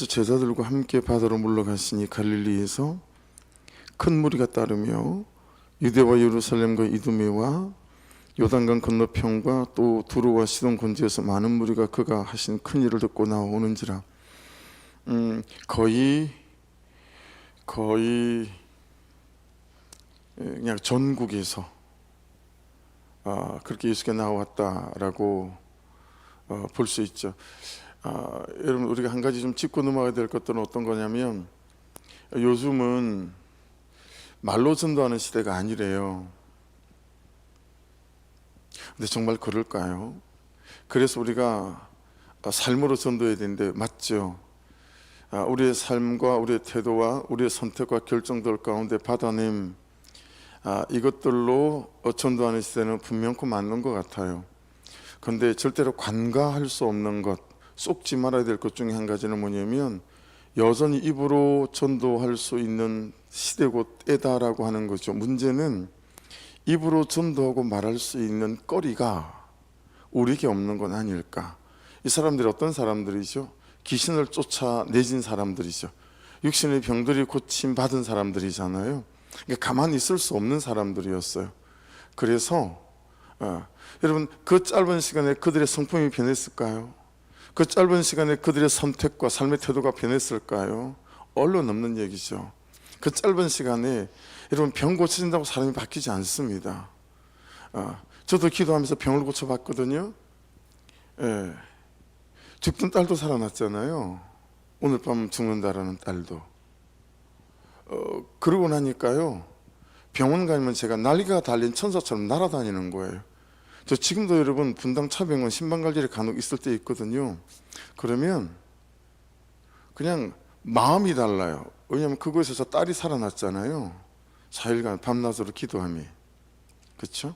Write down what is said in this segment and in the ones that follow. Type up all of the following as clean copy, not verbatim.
제자들과 함께 바다로 물러가시니 갈릴리에서 큰 무리가 따르며 유대와 예루살렘과 이두메와 요단강 건너편과 또 두로와 시돈 곤지에서 많은 무리가 그가 하신 큰 일을 듣고 나오는지라. 거의 그냥 전국에서 그렇게 예수가 나왔다라고 볼 수 있죠. 여러분, 우리가 한 가지 좀 짚고 넘어가야 될 것들은 어떤 거냐면, 요즘은 말로 전도하는 시대가 아니래요. 근데 정말 그럴까요? 그래서 우리가 삶으로 전도해야 되는데, 맞죠? 우리의 삶과 우리의 태도와 우리의 선택과 결정들 가운데 받아냄, 이것들로 전도하는 시대는 분명코 맞는 것 같아요. 그런데 절대로 간과할 수 없는 것, 쏙지 말아야 될 것 중에 한 가지는 뭐냐면, 여전히 입으로 전도할 수 있는 시대고 때다라고 하는 거죠. 문제는 입으로 전도하고 말할 수 있는 거리가 우리에게 없는 건 아닐까. 이 사람들이 어떤 사람들이죠? 귀신을 쫓아내진 사람들이죠. 육신의 병들이 고침 받은 사람들이잖아요. 그러니까 가만히 있을 수 없는 사람들이었어요. 그래서 여러분, 그 짧은 시간에 그들의 성품이 변했을까요? 그 짧은 시간에 그들의 선택과 삶의 태도가 변했을까요? 얼른 없는 얘기죠. 그 짧은 시간에 여러분, 병 고쳐진다고 사람이 바뀌지 않습니다. 저도 기도하면서 병을 고쳐봤거든요. 죽던 딸도 살아났잖아요. 오늘 밤 죽는다라는 딸도. 그러고 나니까요, 병원 가면 제가 날개가 달린 천사처럼 날아다니는 거예요. 저 지금도 여러분, 분당 차병원 신방관리를 간혹 있을 때 있거든요. 그러면 그냥 마음이 달라요. 왜냐하면 그곳에서 딸이 살아났잖아요. 4일간 밤낮으로 기도하며. 그렇죠?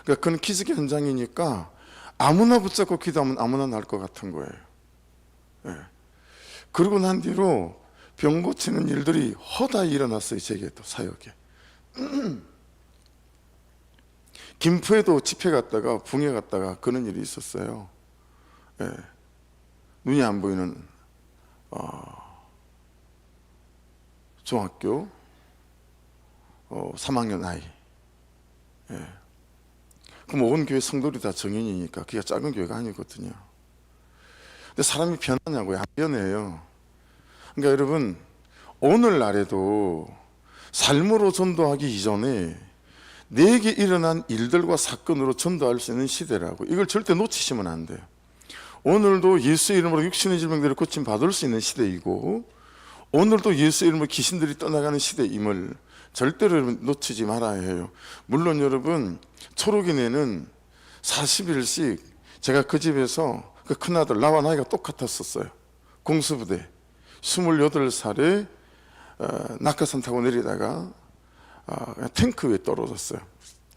그러니까 그건 기적 현장이니까 아무나 붙잡고 기도하면 아무나 날 것 같은 거예요. 그러고 난 뒤로 병 고치는 일들이 허다히 일어났어요. 제게도, 사역에. 김포에도 집회 갔다가 붕에 갔다가 그런 일이 있었어요. 눈이 안 보이는 중학교 3학년 아이. 그럼 온 교회 성도들이 다 정인이니까 그게 작은 교회가 아니거든요. 근데 사람이 변하냐고요? 안 변해요. 그러니까 여러분, 오늘날에도 삶으로 전도하기 이전에 내게 일어난 일들과 사건으로 전도할 수 있는 시대라고. 이걸 절대 놓치시면 안 돼요. 오늘도 예수의 이름으로 육신의 질병들을 고침 받을 수 있는 시대이고, 오늘도 예수의 이름으로 귀신들이 떠나가는 시대임을 절대로 여러분 놓치지 말아야 해요. 물론 여러분, 초록이네는 40일씩 제가 그 집에서 그 큰아들, 나와 나이가 똑같았었어요. 공수부대 28살에 낙하산 타고 내리다가 탱크 위에 떨어졌어요.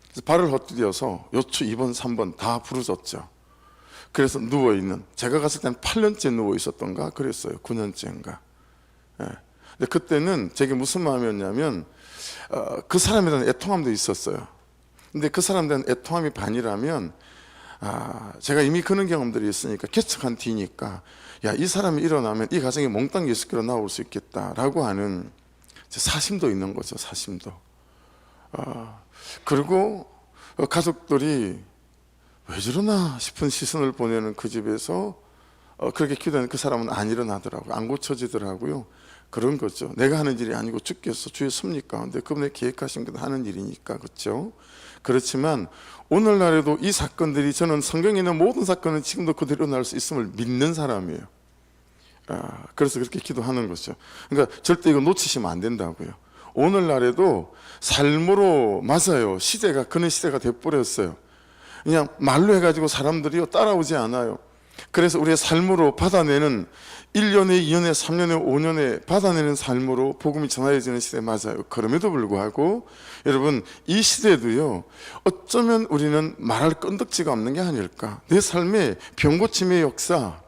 그래서 발을 헛디뎌서 요추 2번, 3번 다 부러졌죠. 그래서 누워있는, 제가 갔을 때는 8년째 누워 있었던가 그랬어요. 9년째인가. 근데 그때는 제게 무슨 마음이었냐면, 그 사람에 대한 애통함도 있었어요. 근데 그 사람에 대한 애통함이 반이라면, 제가 이미 그런 경험들이 있으니까, 개척한 뒤니까, 야, 이 사람이 일어나면 이 가정에 몽땅 예수께로 나올 수 있겠다라고 하는 사심도 있는 거죠. 사심도. 그리고 가족들이 왜 저러나 싶은 시선을 보내는 그 집에서 그렇게 기도하는 그 사람은 안 일어나더라고요. 안 고쳐지더라고요. 그런 거죠. 내가 하는 일이 아니고 주께서 주의 섭리 가운데 그분의 계획하신 것 하는 일이니까. 그렇죠? 그렇지만 오늘날에도 이 사건들이, 저는 성경에 있는 모든 사건은 지금도 그대로 일어날 수 있음을 믿는 사람이에요. 그래서 그렇게 기도하는 거죠. 그러니까 절대 이거 놓치시면 안 된다고요. 오늘날에도 삶으로, 맞아요, 시대가 그런 시대가 돼버렸어요. 그냥 말로 해가지고 사람들이요 따라오지 않아요. 그래서 우리의 삶으로 받아내는, 1년에 2년에 3년에 5년에 받아내는 삶으로 복음이 전해지는 시대, 맞아요. 그럼에도 불구하고 여러분, 이 시대도요, 어쩌면 우리는 말할 건덕지가 없는 게 아닐까. 내 삶의 병고침의 역사,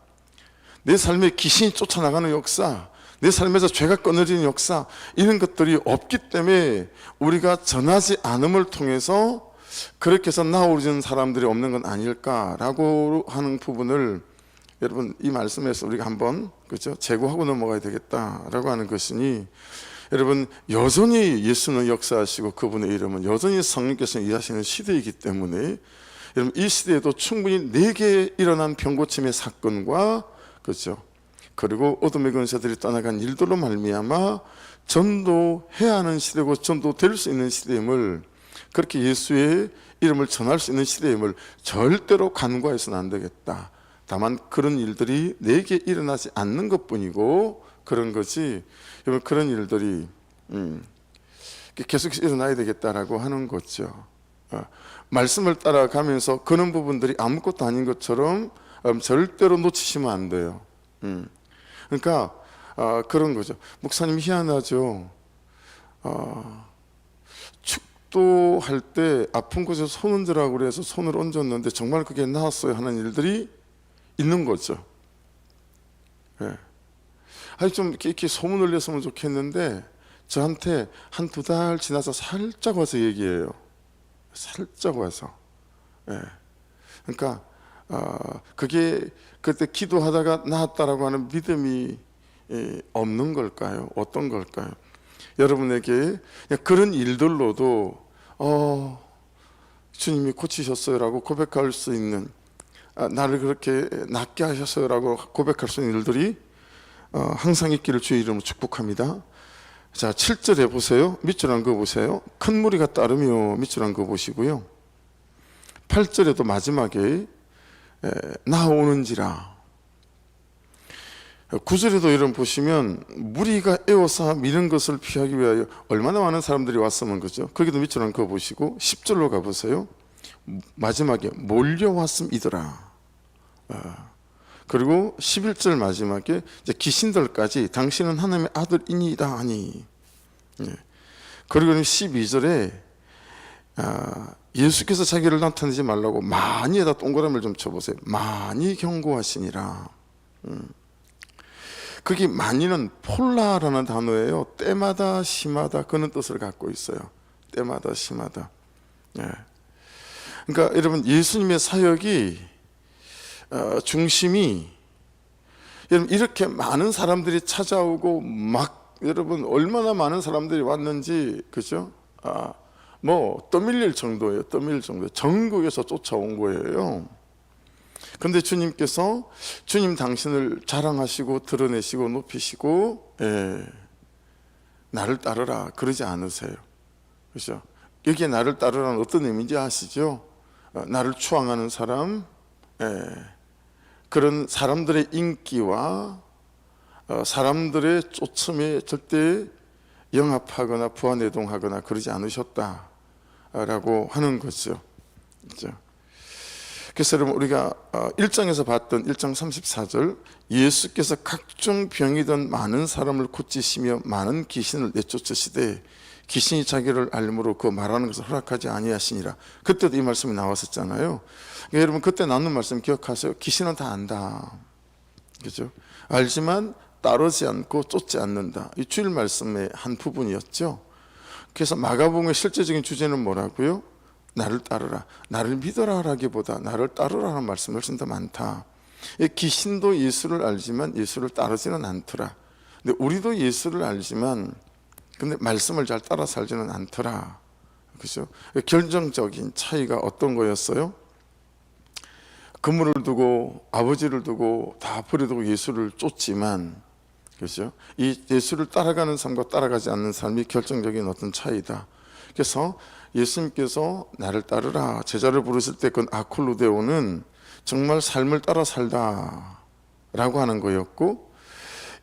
내 삶에 귀신이 쫓아나가는 역사, 내 삶에서 죄가 끊어지는 역사, 이런 것들이 없기 때문에 우리가 전하지 않음을 통해서 그렇게 해서 나오는 사람들이 없는 건 아닐까라고 하는 부분을 여러분 이 말씀에서 우리가 한번 그죠 제고하고 넘어가야 되겠다라고 하는 것이니, 여러분 여전히 예수는 역사하시고 그분의 이름은 여전히 성령께서 일하시는 시대이기 때문에, 여러분 이 시대에도 충분히 4개 일어난 병고침의 사건과 그죠 그리고 어둠의 권세들이 떠나간 일들로 말미암아 전도해야 하는 시대고 전도될 수 있는 시대임을, 그렇게 예수의 이름을 전할 수 있는 시대임을 절대로 간과해서는 안 되겠다. 다만 그런 일들이 4개 일어나지 않는 것뿐이고 그런 거지, 여러분 그런 일들이 계속 일어나야 되겠다라고 하는 거죠. 말씀을 따라가면서 그런 부분들이 아무것도 아닌 것처럼 절대로 놓치시면 안 돼요. 그러니까 그런 거죠. 목사님 희한하죠. 축도할 때 아픈 곳에 손 얹으라고 그래서 손을 얹었는데 정말 그게 나았어요 하는 일들이 있는 거죠. 예. 아니 좀 이렇게 소문을 냈으면 좋겠는데 저한테 한 2달 지나서 살짝 와서 얘기해요. 살짝 와서. 예. 그러니까 그게 그때 기도하다가 나았다라고 하는 믿음이 없는 걸까요? 어떤 걸까요? 여러분에게 그런 일들로도 주님이 고치셨어요라고 고백할 수 있는, 나를 그렇게 낫게 하셨어요라고 고백할 수 있는 일들이 항상 있기를 주의 이름으로 축복합니다. 자, 7절에 보세요. 밑줄 거 보세요. 큰 무리가 따르며 밑줄 거 보시고요. 8절에도 마지막에 나오는지라. 9절에도 이런 보시면 무리가 에워싸 미는 것을 피하기 위하여 얼마나 많은 사람들이 왔으면 그죠? 거기도 밑줄 거 보시고 10절로 가보세요. 마지막에 몰려왔음이더라. 그리고 11절 마지막에 이제 귀신들까지 당신은 하나님의 아들이니이다 하니. 그리고 12절에 예수께서 자기를 나타내지 말라고 많이에다 동그라미를 좀 쳐보세요. 많이 경고하시니라. 거기 많이는 폴라라는 단어예요. 때마다 심하다 그런 뜻을 갖고 있어요. 때마다 심하다. 그러니까 여러분 예수님의 사역이 중심이, 여러분 이렇게 많은 사람들이 찾아오고 막 여러분 얼마나 많은 사람들이 왔는지 그죠? 뭐 떠밀릴 정도예요. 떠밀릴 정도. 전국에서 쫓아온 거예요. 근데 주님께서 주님 당신을 자랑하시고 드러내시고 높이시고 나를 따르라 그러지 않으세요. 그죠? 여기에 나를 따르라는 어떤 의미인지 아시죠? 나를 추앙하는 사람, 그런 사람들의 인기와 사람들의 쫓음에 절대 영합하거나 부하내동하거나 그러지 않으셨다라고 하는 거죠. 그렇죠? 그래서 여러분 우리가 1장에서 봤던 1장 34절, 예수께서 각종 병이던 많은 사람을 고치시며 많은 귀신을 내쫓으시되 귀신이 자기를 알므로 그 말하는 것을 허락하지 아니하시니라. 그때도 이 말씀이 나왔었잖아요. 그러니까 여러분 그때 나눈 말씀 기억하세요. 귀신은 다 안다. 그죠? 알지만 따르지 않고 쫓지 않는다. 이 주일 말씀의 한 부분이었죠. 그래서 마가복음의 실제적인 주제는 뭐라고요? 나를 따르라, 나를 믿어라 라기보다 나를 따르라는 말씀이 훨씬 더 많다. 귀신도 예수를 알지만 예수를 따르지는 않더라. 근데 우리도 예수를 알지만 근데 말씀을 잘 따라 살지는 않더라. 그죠? 결정적인 차이가 어떤 거였어요? 그물을 두고 아버지를 두고 다 버려두고 예수를 쫓지만, 그죠? 이 예수를 따라가는 삶과 따라가지 않는 삶이 결정적인 어떤 차이다. 그래서 예수님께서 나를 따르라 제자를 부르실 때 그 아콜루데오는 정말 삶을 따라 살다 라고 하는 거였고,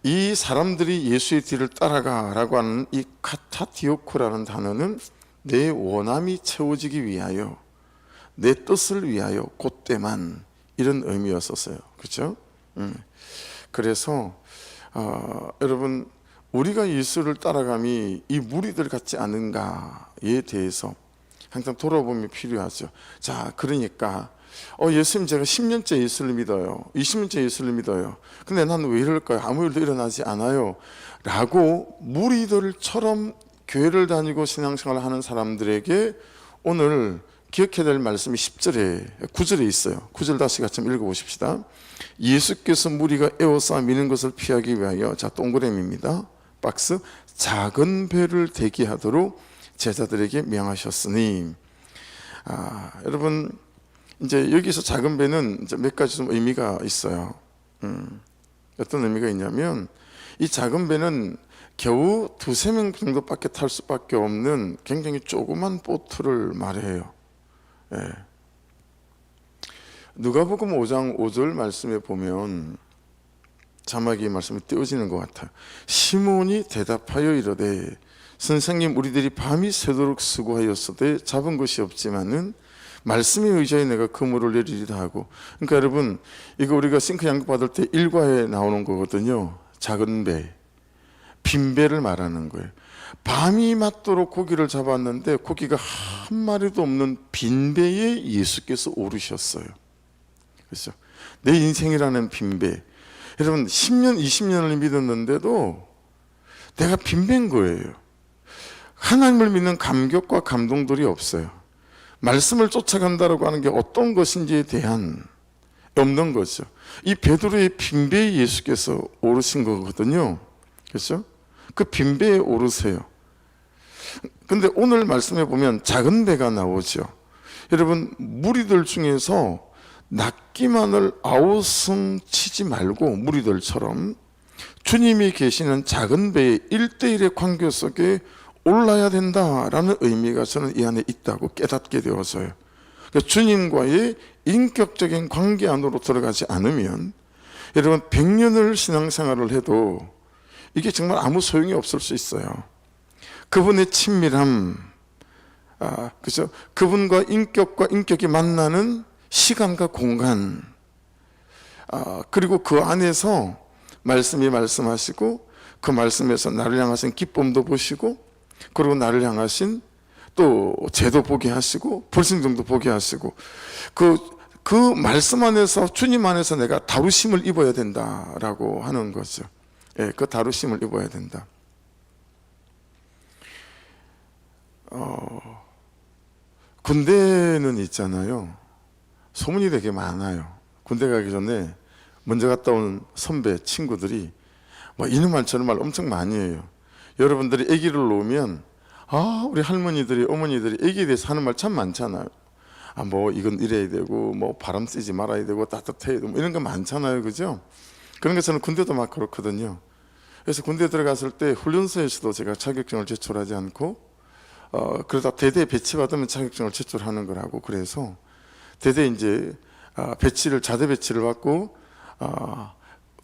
이 사람들이 예수의 뒤를 따라가라고 하는 이 카타디오코라는 단어는 내 원함이 채워지기 위하여, 내 뜻을 위하여 곧때만, 이런 의미였었어요. 그렇죠? 그래서 여러분 우리가 예수를 따라감이 이 무리들 같지 않은가에 대해서 항상 돌아보면 필요하죠. 자, 그러니까 예수님 제가 10년째 예수를 믿어요. 20년째 예수를 믿어요. 근데 나는 왜 이럴까요? 아무 일도 일어나지 않아요. 라고 무리들처럼 교회를 다니고 신앙생활을 하는 사람들에게 오늘 기억해야 될 말씀이 10절에 9절에 있어요. 9절 다시 같이 한번 읽어보십시다. 예수께서 무리가 에워싸 미는 것을 피하기 위하여, 자 동그라미입니다, 박스, 작은 배를 대기하도록 제자들에게 명하셨으니. 여러분 이제 여기서 작은 배는 이제 몇 가지 좀 의미가 있어요. 어떤 의미가 있냐면, 이 작은 배는 겨우 2~3명 정도밖에 탈 수밖에 없는 굉장히 조그만 보트를 말해요. 예. 누가복음 5장 5절 말씀에 보면 자막이 말씀이 띄어지는 것 같아요. 시몬이 대답하여 이르되 선생님, 우리들이 밤이 새도록 수고하였으되 잡은 것이 없지만은 말씀에 의지하여 내가 그물을 내리리다 하고. 그러니까 여러분, 이거 우리가 싱크 양육 받을 때 일과에 나오는 거거든요. 작은 배, 빈 배를 말하는 거예요. 밤이 맞도록 고기를 잡았는데 고기가 한 마리도 없는 빈 배에 예수께서 오르셨어요. 그렇죠? 내 인생이라는 빈 배. 여러분 10년 20년을 믿었는데도 내가 빈 배인 거예요. 하나님을 믿는 감격과 감동들이 없어요. 말씀을 쫓아간다라고 하는 게 어떤 것인지에 대한 없는 거죠. 이 베드로의 빈 배에 예수께서 오르신 거거든요. 그렇죠? 그 빈 배에 오르세요. 근데 오늘 말씀에 보면 작은 배가 나오죠. 여러분 무리들 중에서 낚기만을 아우성 치지 말고 무리들처럼 주님이 계시는 작은 배의 1대1의 관계 속에 올라야 된다라는 의미가 저는 이 안에 있다고 깨닫게 되어서요. 그러니까 주님과의 인격적인 관계 안으로 들어가지 않으면 여러분 100년을 신앙생활을 해도 이게 정말 아무 소용이 없을 수 있어요. 그분의 친밀함, 그죠? 그분과 인격과 인격이 만나는 시간과 공간, 그리고 그 안에서 말씀이 말씀하시고 그 말씀에서 나를 향하신 기쁨도 보시고, 그리고 나를 향하신 또 죄도 보게 하시고 불순종도 보게 하시고, 그 말씀 안에서, 주님 안에서 내가 다루심을 입어야 된다라고 하는 거죠. 예, 그 다루심을 입어야 된다. 군대는 있잖아요. 소문이 되게 많아요. 군대 가기 전에 먼저 갔다 온 선배 친구들이 뭐 이런 말 저런 말 엄청 많이 해요. 여러분들이 아기를 놓으면 우리 할머니들이, 어머니들이 아기에 대해서 하는 말 참 많잖아요. 뭐 이건 이래야 되고, 뭐 바람 쐬지 말아야 되고, 따뜻해야 되고, 뭐 이런 거 많잖아요. 그죠? 그런 게 저는 군대도 막 그렇거든요. 그래서 군대 들어갔을 때 훈련소에서도 제가 자격증을 제출하지 않고, 그러다 대대에 배치받으면 자격증을 제출하는 거라고. 그래서 대대 이제 자대 배치를 받고,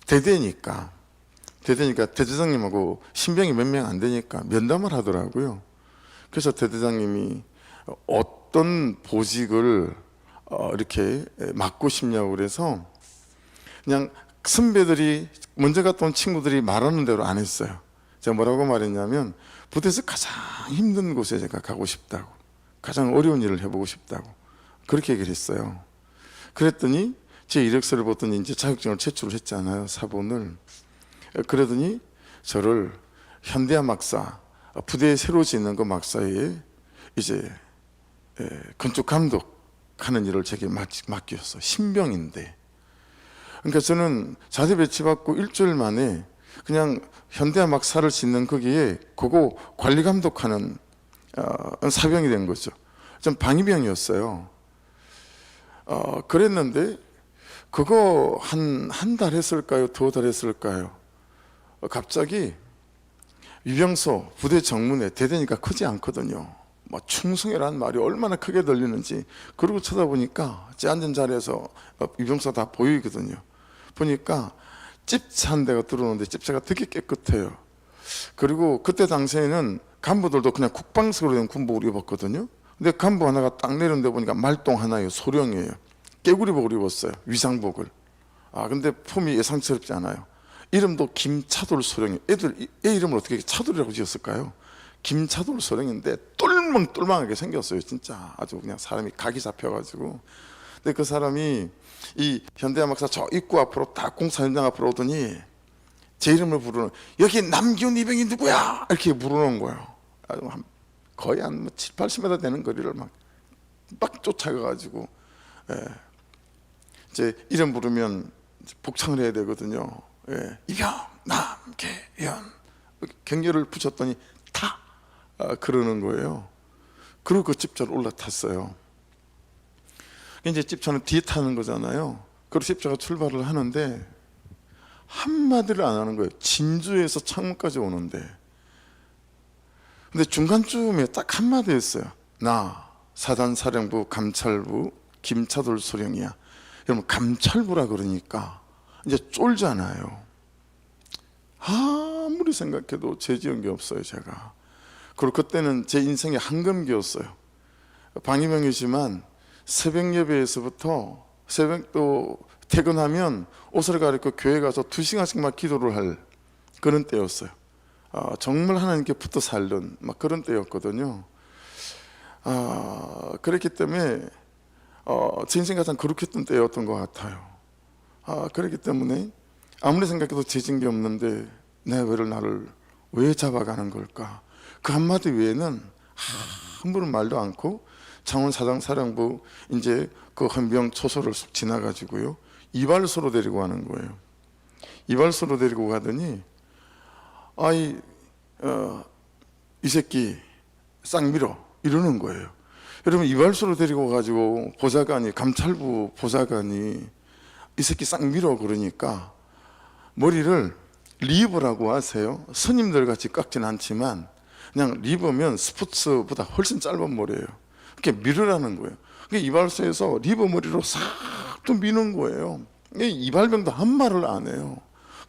대대니까 대대장님하고 신병이 몇 명 안 되니까 면담을 하더라고요. 그래서 대대장님이 어떤 보직을 이렇게 맡고 싶냐고 그래서 그냥 선배들이 먼저 갔다 온 친구들이 말하는 대로 안 했어요. 제가 뭐라고 말했냐면, 부대에서 가장 힘든 곳에 제가 가고 싶다고, 가장 어려운 일을 해보고 싶다고 그렇게 얘기를 했어요. 그랬더니 제 이력서를 보더니 이제 자격증을 제출을 했잖아요, 사본을. 그러더니 저를 현대화 막사, 부대에 새로 짓는 그 막사에 이제 건축 감독하는 일을 제게 맡겼어. 신병인데. 그러니까 저는 자대 배치받고 일주일 만에 그냥 현대화 막사를 짓는 거기에 그거 관리 감독하는 사병이 된 거죠. 전 방위병이었어요. 그랬는데 그거 한 달 했을까요? 2달 했을까요? 갑자기 유병소 부대 정문에, 대대니까 크지 않거든요. 뭐 충성이라는 말이 얼마나 크게 들리는지. 그러고 쳐다보니까 제 앉은 자리에서 유병소 다 보이거든요. 보니까 집차 한 대가 들어오는데 집차가 되게 깨끗해요. 그리고 그때 당시에는 간부들도 그냥 국방식으로 된 군복을 입었거든요. 근데 간부 하나가 딱 내렸는데 보니까 말똥 하나예요. 소령이에요. 깨구리복을 입었어요. 위상복을. 근데 폼이 예상스럽지 않아요. 이름도 김차돌 소령이에요. 애 이름을 어떻게 차돌이라고 지었을까요? 김차돌 소령인데 똘망똘망하게 생겼어요. 진짜 아주 그냥 사람이 각이 잡혀가지고. 근데 그 사람이 이 현대화 막사 저 입구 앞으로 딱 공사 현장 앞으로 오더니 제 이름을 부르는, 여기 남기훈 이병이 누구야? 이렇게 부르는 거예요. 거의 한 7, 80m 되는 거리를 막 막 쫓아가가지고 이제 이름 부르면 복창을 해야 되거든요. 이병, 남계현 경계를 붙였더니 타 그러는 거예요. 그리고 그 집차를 올라탔어요. 이제 집차는 뒤에 타는 거잖아요. 그리고 집차가 출발을 하는데 한마디를 안 하는 거예요. 진주에서 창문까지 오는데. 근데 중간쯤에 딱 한마디 했어요. 나 사단사령부 감찰부 김차돌 소령이야. 여러분 감찰부라 그러니까 이제 쫄잖아요. 아무리 생각해도 죄지은 게 없어요 제가. 그리고 그때는 제 인생의 황금기였어요. 방위병이지만 새벽 예배에서부터 새벽 또 퇴근하면 옷을 갈아입고 교회 가서 2시간씩만 기도를 할 그런 때였어요. 정말 하나님께 붙어 살던 막 그런 때였거든요. 그랬기 때문에 제 인생 가장 거룩했던 때였던 것 같아요. 그렇기 때문에 아무리 생각해도 죄진 게 없는데 내 왜를 나를 왜 잡아가는 걸까? 그 한마디 외에는 아무런 말도 않고 창원 사장사령부 이제 그 헌병 초소를 쑥 지나가지고요 이발소로 데리고 가는 거예요. 이발소로 데리고 가더니 이 새끼 쌍밀어 이러는 거예요. 여러분 이발소로 데리고 가지고 보좌관이 감찰부 보좌관이 이 새끼 쌍밀어 그러니까 머리를 리버라고 하세요. 스님들 같이 깎진 않지만 그냥 리버면 스포츠보다 훨씬 짧은 머리예요. 그렇게 밀으라는 거예요. 이발소에서 리버 머리로 싹 또 미는 거예요. 이발병도 한 말을 안 해요.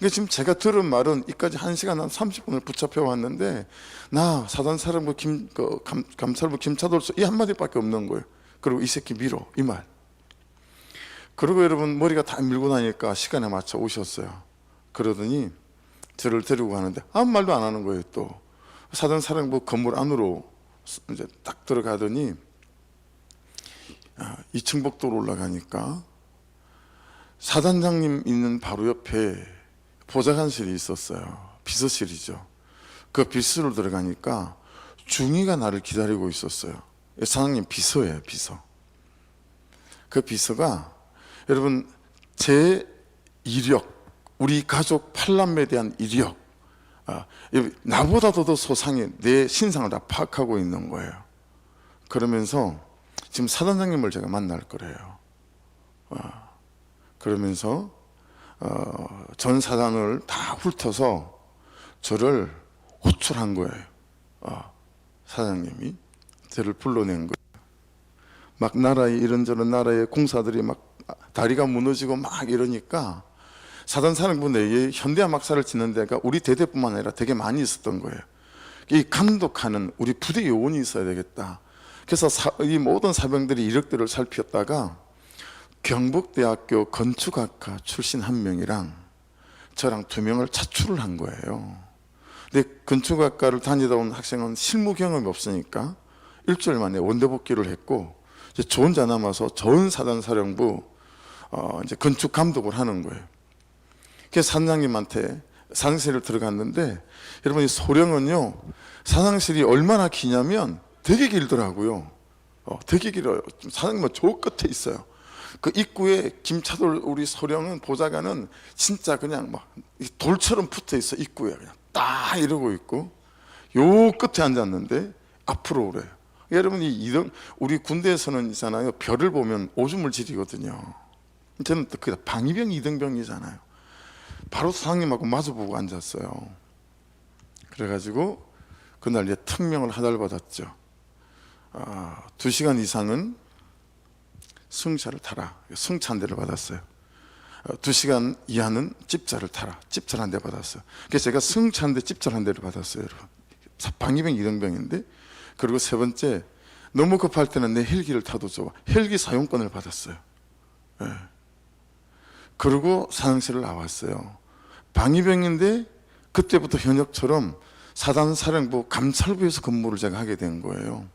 지금 제가 들은 말은 이까지 1시간 한 30분을 붙잡혀 왔는데 나 사단사령부 감찰부 김차돌소 이 한마디밖에 없는 거예요. 그리고 이 새끼 밀어 이 말. 그리고 여러분 머리가 다 밀고 나니까 시간에 맞춰 오셨어요. 그러더니 저를 데리고 가는데 아무 말도 안 하는 거예요. 또 사단사령부 건물 안으로 이제 딱 들어가더니 2층 복도로 올라가니까 사단장님 있는 바로 옆에 보좌관실이 있었어요. 비서실이죠. 그 비서로 들어가니까 중위가 나를 기다리고 있었어요. 사장님 비서예요, 비서. 그 비서가 여러분 제 이력, 우리 가족 8남매에 대한 이력, 나보다도 더 소상히 내 신상을 다 파악하고 있는 거예요. 그러면서 지금 사단장님을 제가 만날 거래요. 그러면서 전 사단을 다 훑어서 저를 호출한 거예요. 사장님이 저를 불러낸 거예요. 막 나라에 이런저런 나라의 공사들이 막 다리가 무너지고 막 이러니까 사단사령부 내에 현대화 막사를 짓는 데가 우리 대대뿐만 아니라 되게 많이 있었던 거예요. 이 감독하는 우리 부대 요원이 있어야 되겠다. 그래서 이 모든 사병들이 이력들을 살폈다가 경북대학교 건축학과 출신 1명이랑 저랑 2명을 차출을 한 거예요. 근데 건축학과를 다니다 온 학생은 실무 경험이 없으니까 일주일 만에 원대복귀를 했고 이제 저 혼자 남아서 전 사단사령부 이제 건축 감독을 하는 거예요. 그래서 사장님한테 사장실을 들어갔는데 여러분 이 소령은요 사장실이 얼마나 기냐면 되게 길더라고요. 되게 길어요. 사장님은 저 끝에 있어요. 그 입구에 김차돌 우리 소령은 보좌관은 진짜 그냥 막 돌처럼 붙어 있어. 입구에 그냥 딱 이러고 있고 요 끝에 앉았는데 앞으로 오래요. 여러분 우리 군대에서는 있잖아요. 별을 보면 오줌을 지리거든요. 저는 또 그게 방위병 이등병이잖아요. 바로 사장님하고 마주보고 앉았어요. 그래가지고 그날 이제 특명을 하달받았죠. 2시간 이상은 승차를 타라. 승차 한 대를 받았어요. 2시간 이하는 집차를 타라. 집차를 한 대 받았어요. 그래서 제가 승차 한 대, 집차 한 대를 받았어요, 여러분. 방위병 이등병인데. 그리고 세 번째, 너무 급할 때는 내 헬기를 타도 좋아. 헬기 사용권을 받았어요. 네. 그리고 사장실을 나왔어요. 방위병인데 그때부터 현역처럼 사단사령부 감찰부에서 근무를 제가 하게 된 거예요.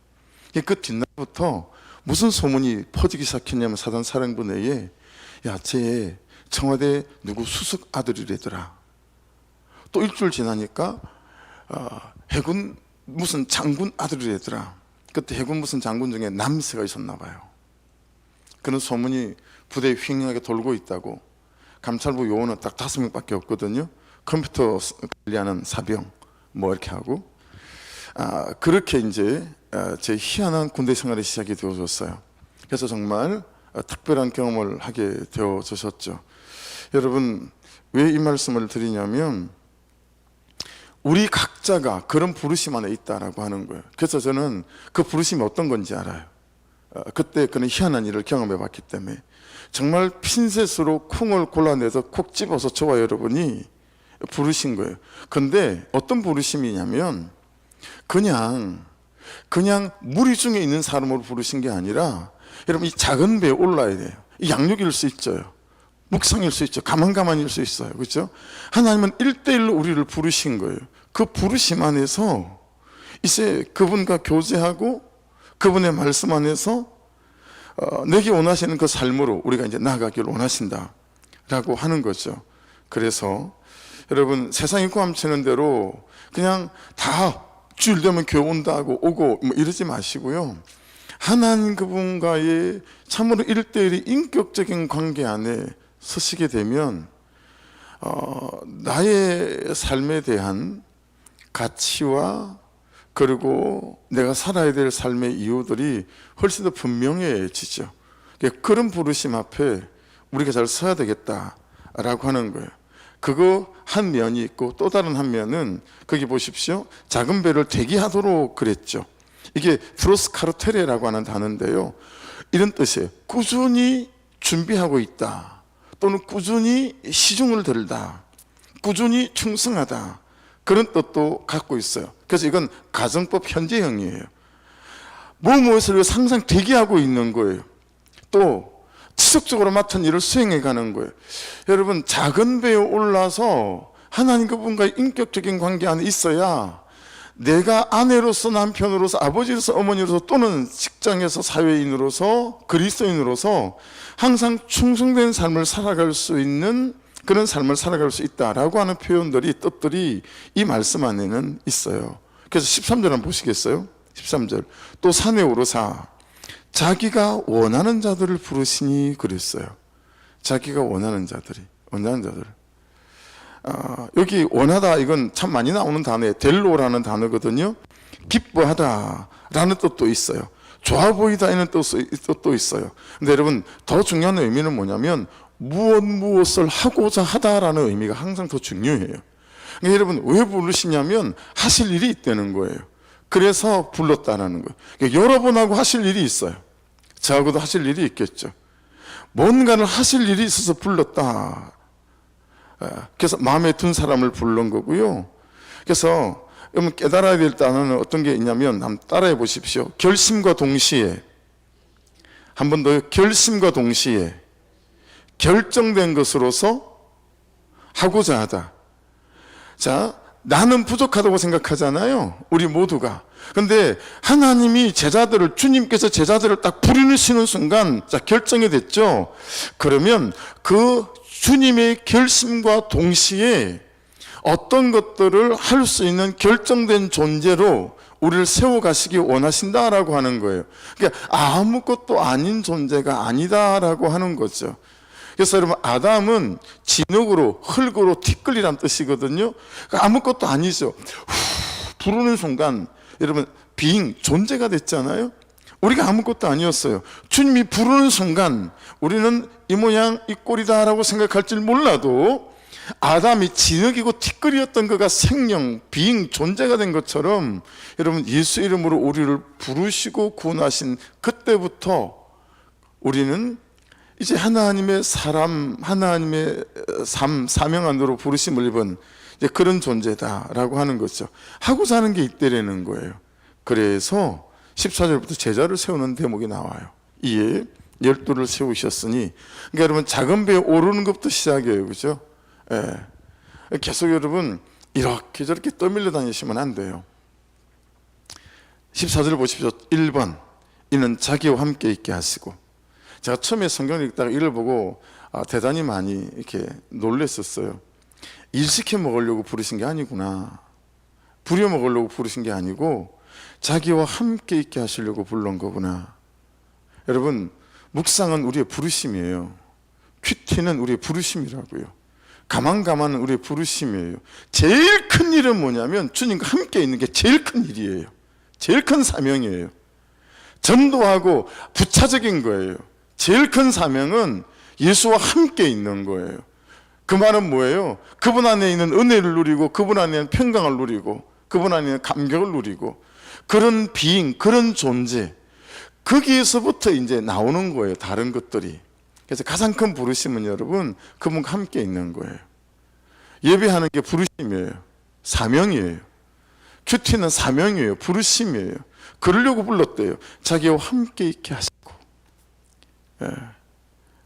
그 뒷날부터 무슨 소문이 퍼지기 시작했냐면 사단사령부 내에 야, 쟤 청와대 누구 수석 아들이래더라. 또 일주일 지나니까 해군 무슨 장군 아들이래더라. 그때 해군 무슨 장군 중에 남새가 있었나 봐요. 그런 소문이 부대에 휘황하게 돌고 있다고. 감찰부 요원은 딱 5명밖에 없거든요. 컴퓨터 관리하는 사병 뭐 이렇게 하고, 그렇게 이제 제 희한한 군대 생활이 시작이 되어졌어요. 그래서 정말 특별한 경험을 하게 되어졌죠. 여러분, 왜 이 말씀을 드리냐면 우리 각자가 그런 부르심 안에 있다라고 하는 거예요. 그래서 저는 그 부르심이 어떤 건지 알아요. 그때 그런 희한한 일을 경험해 봤기 때문에 정말 핀셋으로 콩을 골라내서 콕 집어서 저와 여러분이 부르신 거예요. 근데 어떤 부르심이냐면 그냥 무리 중에 있는 사람으로 부르신 게 아니라, 여러분, 이 작은 배에 올라야 돼요. 이 양육일 수 있죠. 묵상일 수 있죠. 가만가만일 수 있어요. 그렇죠? 하나님은 1대1로 우리를 부르신 거예요. 그 부르심 안에서 이제 그분과 교제하고 그분의 말씀 안에서 내게 원하시는 그 삶으로 우리가 이제 나아가기를 원하신다라고 하는 거죠. 그래서 여러분, 세상이 고함치는 대로 그냥 다 주일 되면 교회 온다고 오고 뭐 이러지 마시고요. 하나님 그분과의 참으로 1대1의 인격적인 관계 안에 서시게 되면 나의 삶에 대한 가치와 그리고 내가 살아야 될 삶의 이유들이 훨씬 더 분명해지죠. 그런 부르심 앞에 우리가 잘 서야 되겠다라고 하는 거예요. 그거 한 면이 있고, 또 다른 한 면은 거기 보십시오. 작은 배를 대기하도록 그랬죠. 이게 프로스카르테레라고 하는 단어인데요, 이런 뜻이에요. 꾸준히 준비하고 있다, 또는 꾸준히 시중을 들다, 꾸준히 충성하다, 그런 뜻도 갖고 있어요. 그래서 이건 가정법 현재형이에요. 무엇을 위해서 항상 대기하고 있는 거예요. 또 지속적으로 맡은 일을 수행해 가는 거예요. 여러분, 작은 배에 올라서 하나님 그분과의 인격적인 관계 안에 있어야 내가 아내로서, 남편으로서, 아버지로서, 어머니로서, 또는 직장에서, 사회인으로서, 그리스도인으로서 항상 충성된 삶을 살아갈 수 있는 그런 삶을 살아갈 수 있다라고 하는 표현들이, 뜻들이 이 말씀 안에는 있어요. 그래서 13절 한번 보시겠어요? 13절. 또 산에 오르사 자기가 원하는 자들을 부르시니 그랬어요. 자기가 원하는 자들. 여기 원하다, 이건 참 많이 나오는 단어예요. 델로라는 단어거든요. 기뻐하다라는 뜻도 있어요. 좋아 보이다 이런 뜻도 있어요. 근데 여러분, 더 중요한 의미는 뭐냐면 무엇을 하고자 하다라는 의미가 항상 더 중요해요. 그러니까 여러분, 왜 부르시냐면 하실 일이 있다는 거예요. 그래서 불렀다라는 거예요. 그러니까 여러분하고 하실 일이 있어요. 저하고도 하실 일이 있겠죠. 뭔가를 하실 일이 있어서 불렀다. 그래서 마음에 든 사람을 부른 거고요. 그래서 여러분, 깨달아야 될 단어는 어떤 게 있냐면, 한번 따라해 보십시오. 결심과 동시에, 한 번 더, 결심과 동시에 결정된 것으로서 하고자 하다. 자, 나는 부족하다고 생각하잖아요, 우리 모두가. 근데 하나님이 주님께서 제자들을 딱 부르시는 순간, 자, 결정이 됐죠. 그러면 그 주님의 결심과 동시에 어떤 것들을 할 수 있는 결정된 존재로 우리를 세워가시기 원하신다라고 하는 거예요. 그러니까 아무것도 아닌 존재가 아니다라고 하는 거죠. 그래서 여러분, 아담은 진흙으로, 흙으로 티끌이란 뜻이거든요. 그러니까 아무것도 아니죠. 부르는 순간 여러분, 존재가 됐잖아요. 우리가 아무것도 아니었어요. 주님이 부르는 순간 우리는 이 모양 이 꼴이다라고 생각할 줄 몰라도, 아담이 진흙이고 티끌이었던 그가 생명, 존재가 된 것처럼 여러분, 예수 이름으로 우리를 부르시고 구원하신 그때부터 우리는 이제 하나님의 사람, 하나님의 삶, 사명 안으로 부르심을 입은 이제 그런 존재다라고 하는 거죠. 하고자 하는 게 있다라는 거예요. 그래서 14절부터 제자를 세우는 대목이 나와요. 이에 12를 세우셨으니, 그러니까 여러분, 작은 배에 오르는 것부터 시작이에요. 그죠? 예. 계속 여러분, 이렇게 저렇게 떠밀려 다니시면 안 돼요. 14절 보십시오. 1번. 이는 자기와 함께 있게 하시고. 제가 처음에 성경을 읽다가 이를 보고 대단히 많이 이렇게 놀랬었어요. 일 시켜 먹으려고 부르신 게 아니구나. 부려 먹으려고 부르신 게 아니고 자기와 함께 있게 하시려고 부른 거구나. 여러분, 묵상은 우리의 부르심이에요. 큐티는 우리의 부르심이라고요. 가만가만은 우리의 부르심이에요. 제일 큰 일은 뭐냐면 주님과 함께 있는 게 제일 큰 일이에요. 제일 큰 사명이에요. 전도하고 부차적인 거예요. 제일 큰 사명은 예수와 함께 있는 거예요. 그 말은 뭐예요? 그분 안에 있는 은혜를 누리고, 그분 안에 있는 평강을 누리고, 그분 안에 있는 감격을 누리고, 그런 비잉, 그런 존재, 거기에서부터 이제 나오는 거예요, 다른 것들이. 그래서 가장 큰 부르심은 여러분, 그분과 함께 있는 거예요. 예배하는 게 부르심이에요. 사명이에요. 큐티는 사명이에요. 부르심이에요. 그러려고 불렀대요. 자기와 함께 있게 하시고. 예.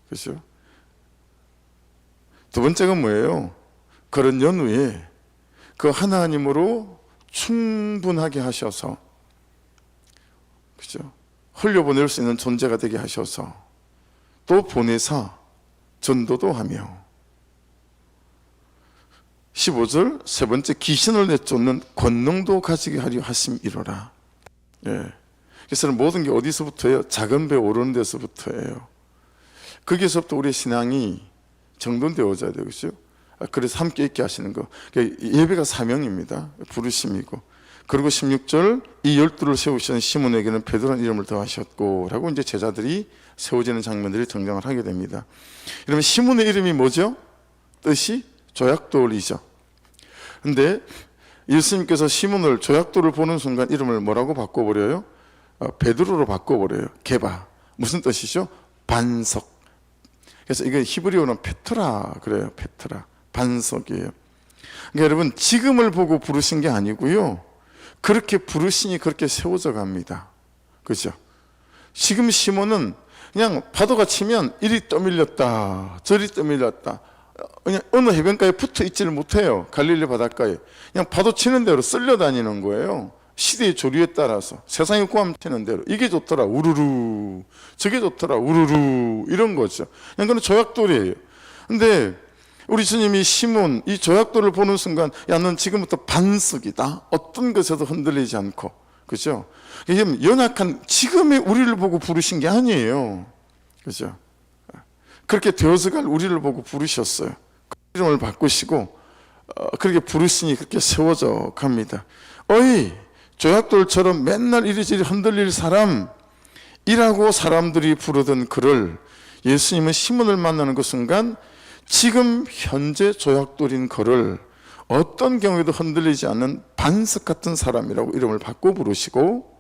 그렇죠? 두 번째가 뭐예요? 그런 연후에 그 하나님으로 충분하게 하셔서, 그죠? 흘려보낼 수 있는 존재가 되게 하셔서 또 보내사 전도도 하며, 15절 세 번째, 귀신을 내쫓는 권능도 가지게 하려 하심이로라. 예. 그래서 모든 게 어디서부터예요? 작은 배 오르는 데서부터예요. 거기서부터 우리의 신앙이 정돈되어져야 되겠죠. 그래서 함께 있게 하시는 거. 예배가 사명입니다. 부르심이고. 그리고 16절, 이 12를 세우시는 시몬에게는 베드로라는 이름을 더하셨고, 라고 이제 제자들이 세워지는 장면들이 등장을 하게 됩니다. 여러분, 시몬의 이름이 뭐죠? 뜻이 조약돌이죠. 근데 예수님께서 시몬을, 조약돌을 보는 순간 이름을 뭐라고 바꿔버려요? 베드로로 바꿔버려요. 게바. 무슨 뜻이죠? 반석. 그래서 이게 히브리어는 페트라 그래요. 페트라. 반석이에요. 그러니까 여러분, 지금을 보고 부르신 게 아니고요, 그렇게 부르시니 그렇게 세워져 갑니다. 그죠? 지금 시몬은 그냥 파도가 치면 이리 떠밀렸다 저리 떠밀렸다, 그냥 어느 해변가에 붙어 있지를 못해요. 갈릴리 바닷가에 그냥 파도 치는 대로 쓸려 다니는 거예요. 시대의 조류에 따라서 세상이 고함치는 대로, 이게 좋더라 우르르, 저게 좋더라 우르르, 이런 거죠. 그냥 그건 조약돌이에요. 근데 우리 주님이 시몬, 이 조약돌을 보는 순간, 야, 넌 지금부터 반석이다. 어떤 것에도 흔들리지 않고. 그죠? 이게 연약한 지금의 우리를 보고 부르신 게 아니에요. 그죠? 그렇게 되어서갈 우리를 보고 부르셨어요. 그 이름을 바꾸시고, 그렇게 부르시니 그렇게 세워져 갑니다. 어이, 조약돌처럼 맨날 이리저리 흔들릴 사람이라고 사람들이 부르던 그를, 예수님은 시몬을 만나는 그 순간 지금 현재 조약돌인 그를 어떤 경우에도 흔들리지 않는 반석 같은 사람이라고 이름을 바꿔 부르시고,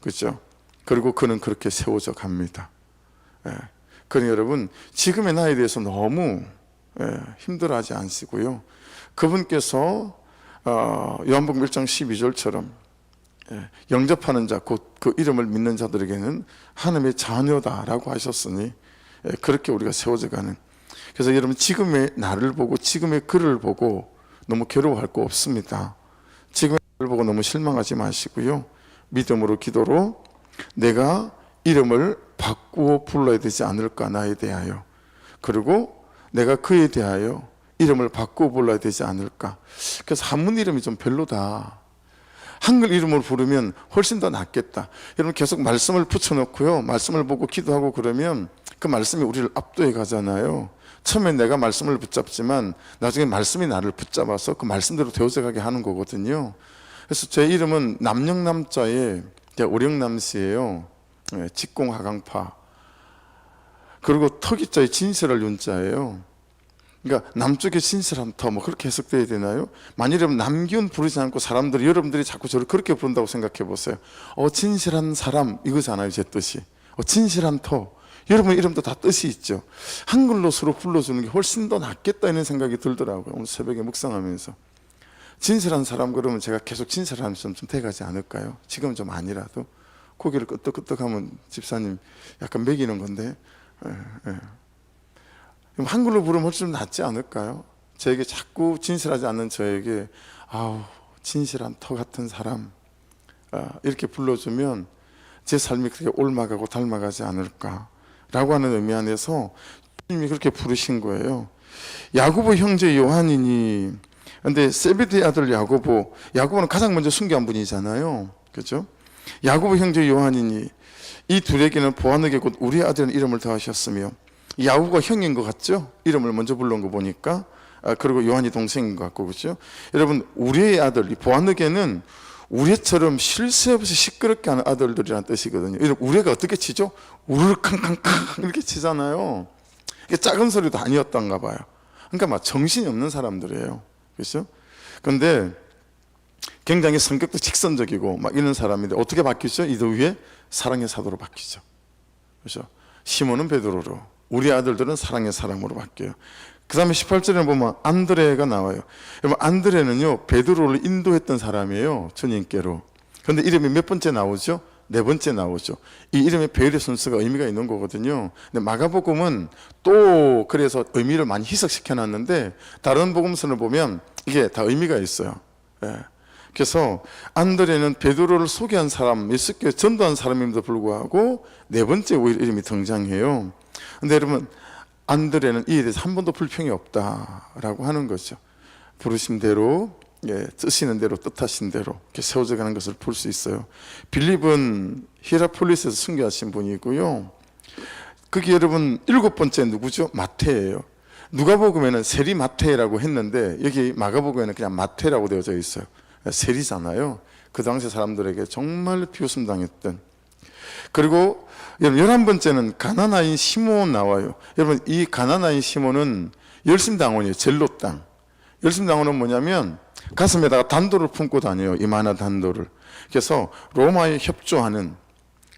그렇죠? 그리고 그는 그렇게 세워져 갑니다. 예. 그러니 여러분, 지금의 나이에 대해서 너무 힘들어하지 않으시고요, 그분께서 요한복음 1장 12절처럼 영접하는 자, 곧 그 이름을 믿는 자들에게는 하나님의 자녀다라고 하셨으니, 그렇게 우리가 세워져 가는. 그래서 여러분, 지금의 나를 보고, 지금의 그를 보고 너무 괴로워할 거 없습니다. 지금의 나를 보고 너무 실망하지 마시고요, 믿음으로, 기도로 내가 이름을 바꾸어 불러야 되지 않을까, 나에 대하여. 그리고 내가 그에 대하여 이름을 바꾸어 불러야 되지 않을까. 그래서 한문 이름이 좀 별로다, 한글 이름을 부르면 훨씬 더 낫겠다. 여러분, 계속 말씀을 붙여놓고요, 말씀을 보고 기도하고 그러면 그 말씀이 우리를 압도해 가잖아요. 처음엔 내가 말씀을 붙잡지만 나중에 말씀이 나를 붙잡아서 그 말씀대로 되어져 가게 하는 거거든요. 그래서 제 이름은 남영남자에 오령남씨예요. 직공하강파. 그리고 터기자에 진실할 윤자예요. 그러니까 남쪽의 진실한 터, 뭐 그렇게 해석돼야 되나요? 만일이면 남기운 부르지 않고 사람들이, 여러분들이 자꾸 저를 그렇게 부른다고 생각해 보세요. 진실한 사람, 이거잖아요, 제 뜻이. 진실한 터. 여러분 이름도 다 뜻이 있죠. 한글로 서로 불러주는 게 훨씬 더 낫겠다, 이런 생각이 들더라고요. 오늘 새벽에 묵상하면서. 진실한 사람 그러면 제가 계속 진실한 좀 돼가지 않을까요? 지금 좀 아니라도. 고개를 끄덕끄덕하면 집사님 약간 매기는 건데, 한글로 부르면 훨씬 좀 낫지 않을까요? 저에게 자꾸 진실하지 않는 저에게 아우, 진실한 터 같은 사람, 이렇게 불러주면 제 삶이 그렇게 옮아가고 닮아가지 않을까 라고 하는 의미 안에서 주님이 그렇게 부르신 거예요. 야고보 형제 요한이니, 근데 세베드의 아들 야고보는 가장 먼저 순교한 분이잖아요. 그죠? 야고보 형제 요한이니 이 둘에게는 보아느게 곧 우리의 아들은 이름을 더하셨으며, 야고보가 형인 것 같죠? 이름을 먼저 불러온 거 보니까. 그리고 요한이 동생인 것 같고, 그죠? 여러분, 우리의 아들, 이 보아느게는 우레처럼 쉴 새 없이 시끄럽게 하는 아들들이라는 뜻이거든요. 여러분, 우레가 어떻게 치죠? 우르르캉캉캉 이렇게 치잖아요. 이게 작은 소리도 아니었던가 봐요. 그러니까 막 정신이 없는 사람들이에요. 그렇죠? 그런데 굉장히 성격도 직선적이고 막 이런 사람인데 어떻게 바뀌죠? 이 더위에 사랑의 사도로 바뀌죠. 그렇죠? 시몬은 베드로로, 우리 아들들은 사랑의 사람으로 바뀌어요. 그 다음에 18절에 보면 안드레가 나와요. 여러분, 안드레는요, 베드로를 인도했던 사람이에요, 주님께로. 그런데 이름이 몇 번째 나오죠? 네 번째 나오죠. 이 이름의 배열의 순서가 의미가 있는 거거든요. 근데 마가복음은 또 그래서 의미를 많이 희석시켜 놨는데, 다른 복음서를 보면 이게 다 의미가 있어요. 예. 그래서 안드레는 베드로를 소개한 사람, 예수께 전도한 사람임에도 불구하고 네 번째 오히려 이름이 등장해요. 근데 여러분, 안드레는 이에 대해서 한 번도 불평이 없다라고 하는 거죠. 부르신 대로, 쓰시는 대로, 뜻하신 대로 이렇게 세워져 가는 것을 볼 수 있어요. 빌립은 히라폴리스에서 순교하신 분이고요. 그게 여러분 일곱 번째 누구죠? 마태예요. 누가복음에는 세리 마태라고 했는데 여기 마가복음에는 그냥 마태라고 되어져 있어요. 세리잖아요. 그 당시 사람들에게 정말 비웃음당했던. 그리고 여러분 11번째는 가나나인 시몬 나와요. 여러분, 이 가나나인 시몬은 열심당원이에요. 젤롯당. 열심당원은 뭐냐면 가슴에다가 단도를 품고 다녀요. 이만한 단도를. 그래서 로마에 협조하는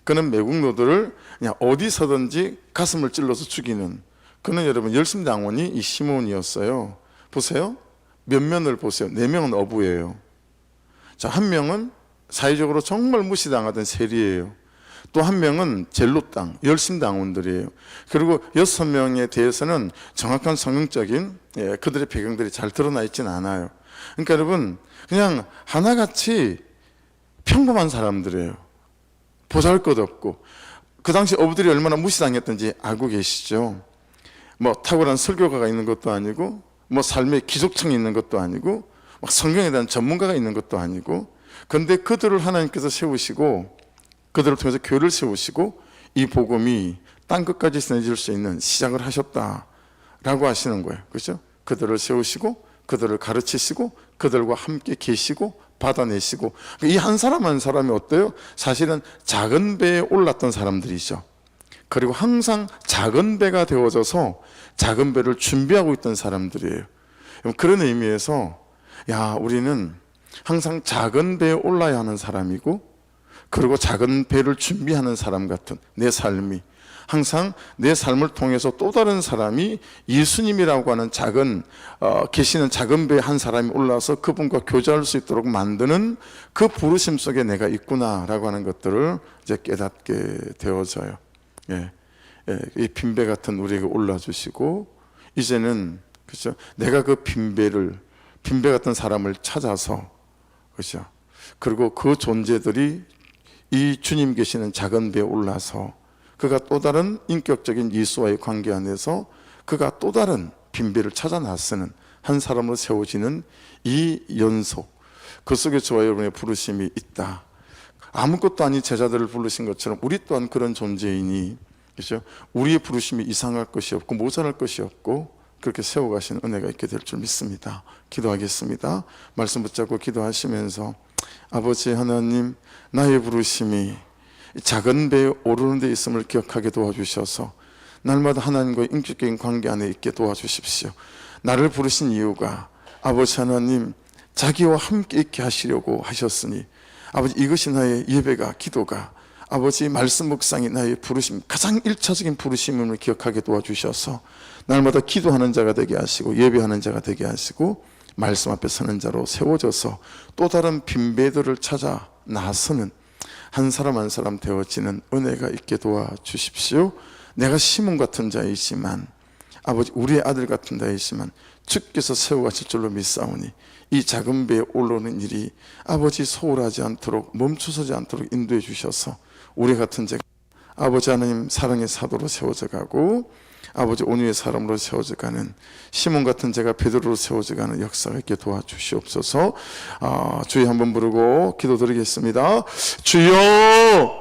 그는 매국노들을 그냥 어디서든지 가슴을 찔러서 죽이는, 그는 여러분 열심당원이 이 시몬이었어요. 보세요. 몇 면을 보세요. 4명은 어부예요. 자, 한 명은 사회적으로 정말 무시당하던 세리예요. 또 한 명은 젤롯당, 열심당원들이에요. 그리고 6명에 대해서는 정확한 성경적인 그들의 배경들이 잘 드러나 있지는 않아요. 그러니까 여러분, 그냥 하나같이 평범한 사람들이에요. 보잘것없고. 그 당시 어부들이 얼마나 무시당했던지 알고 계시죠? 뭐 탁월한 설교가가 있는 것도 아니고, 뭐 삶의 기족층이 있는 것도 아니고, 막 성경에 대한 전문가가 있는 것도 아니고, 그런데 그들을 하나님께서 세우시고 그들을 통해서 교회를 세우시고 이 복음이 땅끝까지 전해질 수 있는 시작을 하셨다라고 하시는 거예요. 그렇죠? 그들을 세우시고 그들을 가르치시고 그들과 함께 계시고 받아내시고, 이 한 사람 한 사람이 어때요? 사실은 작은 배에 올랐던 사람들이죠. 그리고 항상 작은 배가 되어져서 작은 배를 준비하고 있던 사람들이에요. 그런 의미에서 우리는 항상 작은 배에 올라야 하는 사람이고, 그리고 작은 배를 준비하는 사람 같은 내 삶이, 항상 내 삶을 통해서 또 다른 사람이 예수님이라고 하는 계시는 작은 배에 한 사람이 올라서 그분과 교제할 수 있도록 만드는 그 부르심 속에 내가 있구나라고 하는 것들을 이제 깨닫게 되어져요. 이 빈배 같은 우리에게 올라주시고, 이제는 그렇죠? 내가 그 빈배 같은 사람을 찾아서, 그렇죠? 그리고 그 존재들이 이 주님 계시는 작은 배에 올라서 그가 또 다른 인격적인 예수와의 관계 안에서 그가 또 다른 빈배를 찾아 나서는 한 사람으로 세워지는 이 연속, 그 속에 저와 여러분의 부르심이 있다. 아무것도 아닌 제자들을 부르신 것처럼 우리 또한 그런 존재이니, 그렇죠? 우리의 부르심이 이상할 것이 없고 모자랄 것이 없고 그렇게 세워가신 은혜가 있게 될 줄 믿습니다. 기도하겠습니다. 말씀 붙잡고 기도하시면서, 아버지 하나님, 나의 부르심이 작은 배에 오르는 데 있음을 기억하게 도와주셔서 날마다 하나님과의 인격적인 관계 안에 있게 도와주십시오. 나를 부르신 이유가 아버지 하나님, 자기와 함께 있게 하시려고 하셨으니 아버지, 이것이 나의 예배가, 기도가, 아버지 말씀 묵상이 나의 부르심, 가장 1차적인 부르심을 기억하게 도와주셔서 날마다 기도하는 자가 되게 하시고 예배하는 자가 되게 하시고 말씀 앞에 서는 자로 세워져서 또 다른 빈배들을 찾아 나서는 한 사람 한 사람 되어지는 은혜가 있게 도와주십시오. 내가 시몬 같은 자이지만, 아버지 우리의 아들 같은 자이지만 주께서 세워가실 줄로 믿사오니 이 작은 배에 올라오는 일이 아버지 소홀하지 않도록, 멈추서지 않도록 인도해 주셔서 우리 같은 자가 아버지 하나님 사랑의 사도로 세워져 가고, 아버지 온유의 사람으로 세워져가는 시몬 같은 제가 베드로로 세워져가는 역사가 있게 도와주시옵소서. 주여 한번 부르고 기도드리겠습니다. 주여.